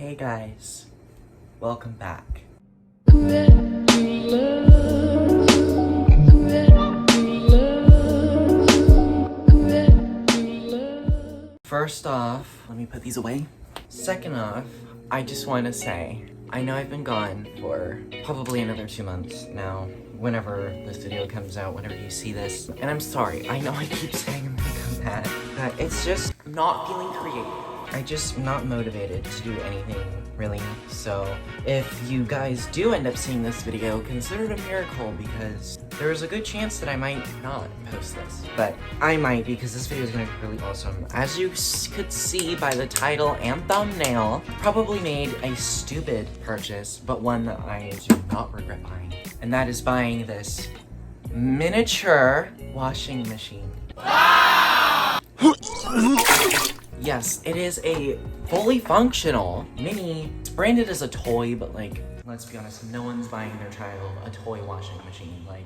Hey guys, welcome back. First off, let me put these away. Second off, I just want to say, I know I've been gone for probably another 2 months now, whenever this video comes out, whenever you see this. And I'm sorry, I know I keep saying I'm gonna come back, but it's just not feeling creative. I'm just not motivated to do anything, really. So if you guys do end up seeing this video, consider it a miracle, because there's a good chance that I might not post this. But I might, because this video is going to be really awesome. As you could see by the title and thumbnail, probably made a stupid purchase, but one that I do not regret buying. And that is buying this miniature washing machine. Yes, it is a fully functional mini. It's branded as a toy, but like, let's be honest, no one's buying their child a toy washing machine. Like,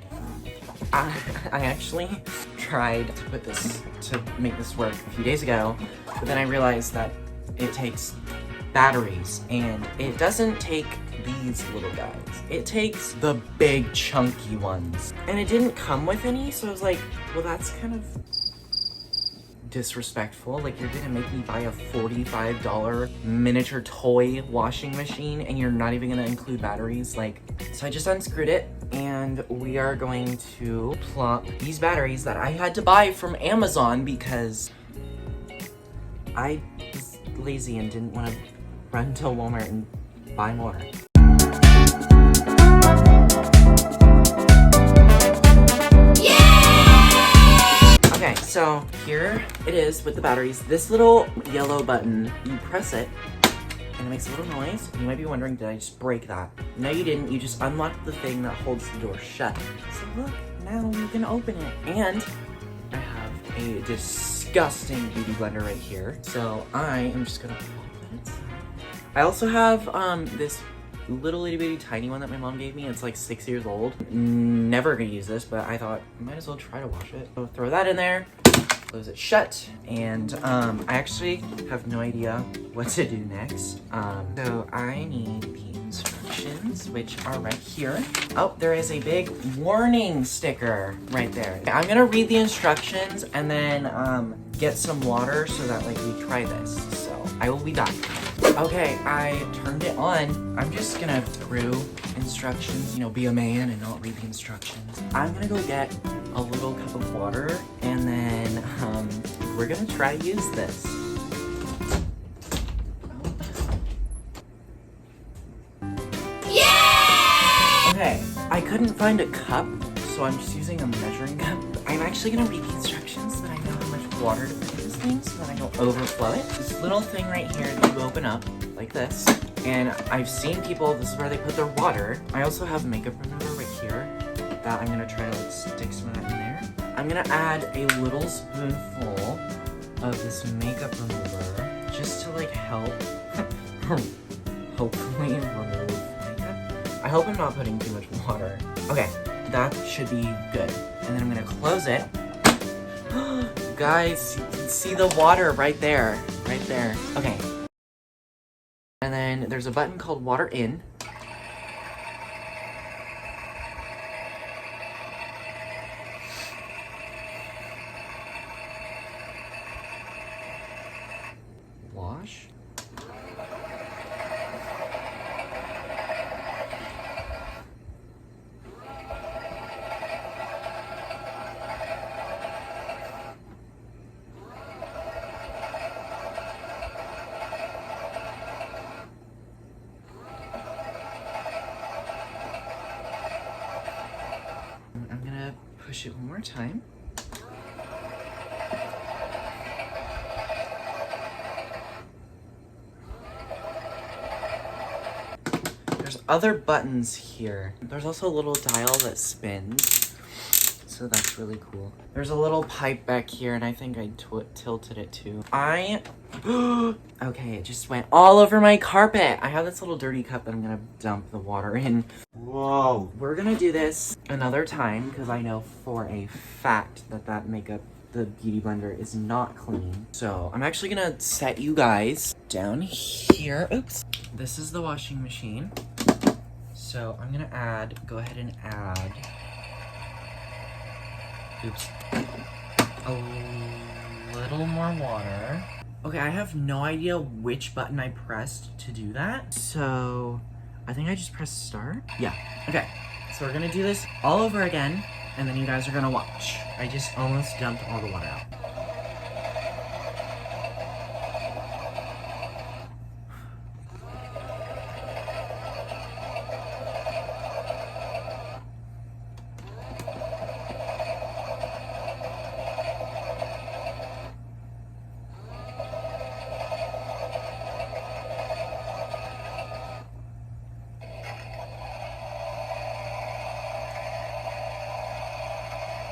I actually tried to make this work a few days ago, but then I realized that it takes batteries, and it doesn't take these little guys. It takes the big chunky ones. And it didn't come with any, so I was like, well, that's kind of disrespectful. Like, you're gonna make me buy a $45 miniature toy washing machine and you're not even gonna include batteries. Like, so I just unscrewed it, and we are going to plop these batteries that I had to buy from Amazon because I was lazy and didn't want to run to Walmart and buy more. Okay, so here it is with the batteries. This little yellow button, you press it, and it makes a little noise. You might be wondering, did I just break that? No, you didn't. You just unlocked the thing that holds the door shut. So look, now you can open it. And I have a disgusting beauty blender right here. So I am just gonna plop that inside. I also have this little itty bitty tiny one that my mom gave me. It's like 6 years old. Never gonna use this, but I thought I might as well try to wash it. So throw that in there, close it shut, and I actually have no idea what to do next. So I need the instructions, which are right here. Oh, there is a big warning sticker right there. I'm gonna read the instructions and then get some water so that like we try this. So I will be back. Okay, I turned it on. I'm just gonna through instructions, you know, be a man and not read the instructions. I'm gonna go get a little cup of water, and then we're gonna try to use this. Yeah! Okay, I couldn't find a cup, so I'm just using a measuring cup. I'm actually gonna read the instructions so that I know how much water to put in this thing so that I don't overflow it. This little thing right here that you open up like this, and I've seen people, this is where they put their water. I also have makeup remover right here that I'm gonna try to like stick some of that in there. I'm gonna add a little spoonful of this makeup remover just to like help hopefully remove makeup. I hope I'm not putting too much water. Okay, that should be good. And then I'm gonna close it. Guys, you can see the water right there. Right there. Okay. And then there's a button called water in. Wash. I'm gonna push it one more time. There's other buttons here. There's also a little dial that spins, so that's really cool. There's a little pipe back here, and I think I tilted it too. Okay, it just went all over my carpet. I have this little dirty cup that I'm gonna dump the water in. Whoa. We're gonna do this another time, because I know for a fact that that makeup the Beauty Blender is not clean. So I'm actually gonna set you guys down here. Oops. This is the washing machine. So I'm gonna go ahead and add, oops, a little more water. Okay, I have no idea which button I pressed to do that. So I think I just pressed start. Yeah, okay. So we're gonna do this all over again, and then you guys are gonna watch. I just almost dumped all the water out.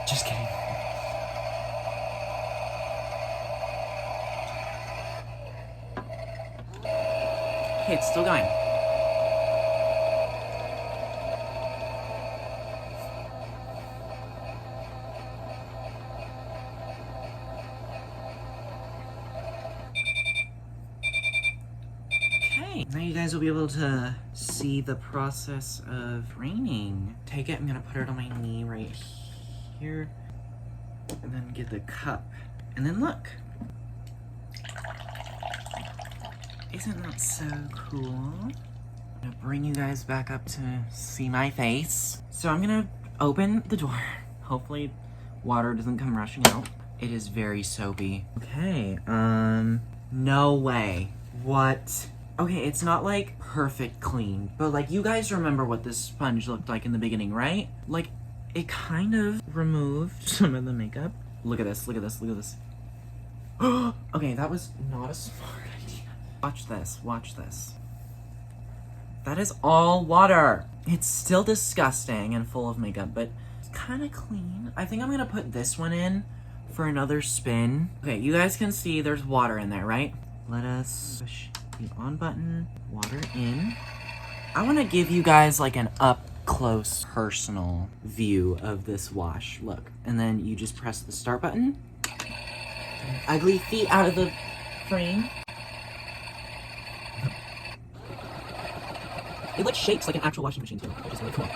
Just kidding. Okay, it's still going. Okay, now you guys will be able to see the process of raining. Take it, I'm gonna put it on my knee right here, and then get the cup, and then look. Isn't that so cool? I'm gonna bring you guys back up to see my face. So I'm gonna open the door. Hopefully water doesn't come rushing out. It is very soapy. Okay, no way. What? Okay, it's not like perfect clean, but like you guys remember what this sponge looked like in the beginning, right? Like it kind of removed some of the makeup. Look at this, look at this, look at this. Okay, that was not a smart idea. Watch this, watch this. That is all water. It's still disgusting and full of makeup, but it's kind of clean. I think I'm gonna put this one in for another spin. Okay, you guys can see there's water in there, right? Let us push the on button, water in. I wanna give you guys like an up close personal view of this wash. Look, and then you just press the start button. Ugly feet out of the frame. It like shakes like an actual washing machine too, which is really cool.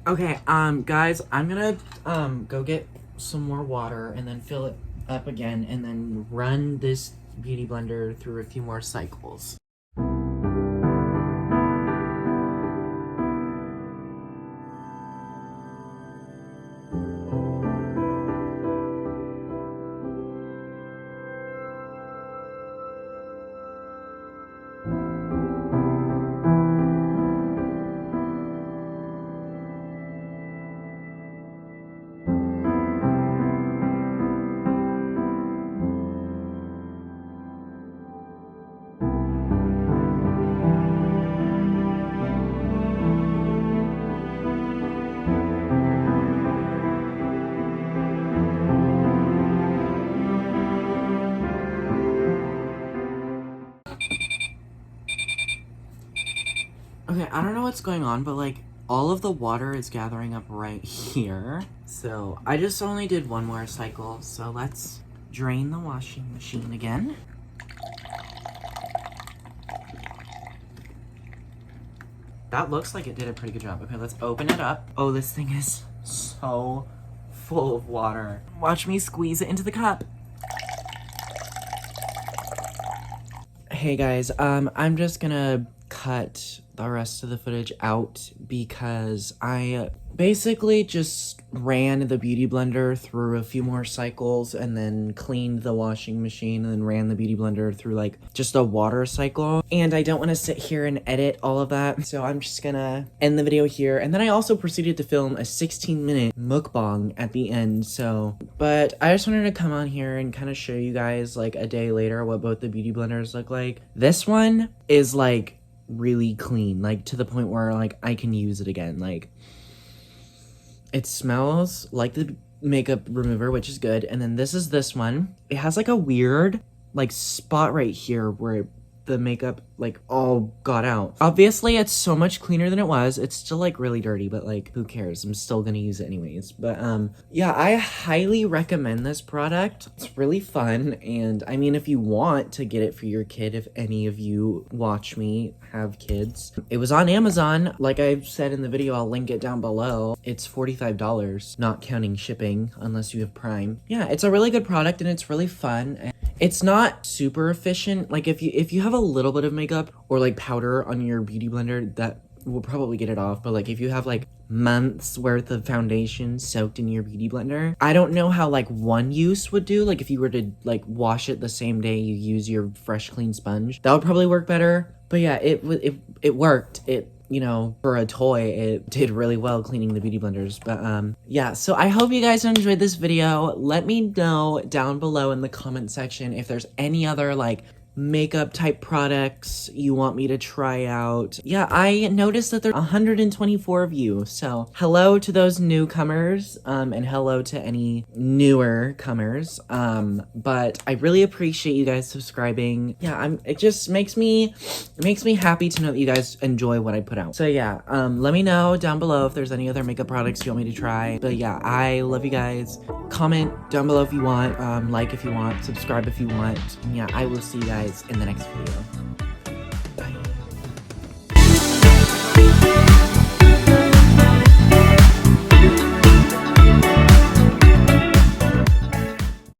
Okay, guys, I'm gonna go get some more water and then fill it up again and then run this Beauty Blender through a few more cycles. Okay, I don't know what's going on, but like all of the water is gathering up right here. So I just only did one more cycle. So let's drain the washing machine again. That looks like it did a pretty good job. Okay, let's open it up. Oh, this thing is so full of water. Watch me squeeze it into the cup. Hey guys, I'm just gonna cut the rest of the footage out because I basically just ran the Beauty Blender through a few more cycles and then cleaned the washing machine and then ran the Beauty Blender through like just a water cycle. And I don't want to sit here and edit all of that, so I'm just gonna end the video here. And then I also proceeded to film a 16-minute mukbang at the end, so. But I just wanted to come on here and kind of show you guys like a day later what both the Beauty Blenders look like. This one is like really clean, like to the point where like I can use it again. Like it smells like the makeup remover, which is good. And then this is this one. It has like a weird like spot right here where the makeup like all got out. Obviously it's so much cleaner than it was. It's still like really dirty, but like who cares? I'm still gonna use it anyways. But yeah, I highly recommend this product. It's really fun, and I mean, if you want to get it for your kid, if any of you watch me have kids, it was on Amazon. Like I said in the video, I'll link it down below. It's $45, not counting shipping unless you have Prime. Yeah, it's a really good product and it's really fun. It's not super efficient. Like if you have a little bit of makeup or like powder on your beauty blender, that will probably get it off. But like if you have like months worth of foundation soaked in your beauty blender, I don't know how like one use would do. Like if you were to like wash it the same day you use your fresh clean sponge, that would probably work better. But yeah, it worked. It, you know, for a toy, it did really well cleaning the beauty blenders. But yeah, so I hope you guys enjoyed this video. Let me know down below in the comment section if there's any other like makeup type products you want me to try out. Yeah, I noticed that there are 124 of you, so hello to those newcomers, and hello to any newer comers. But I really appreciate you guys subscribing. Yeah, it just makes me happy to know that you guys enjoy what I put out. So yeah, let me know down below if there's any other makeup products you want me to try. But yeah, I love you guys. Comment down below if you want, like if you want, subscribe if you want. And yeah, I will see you guys in the next video.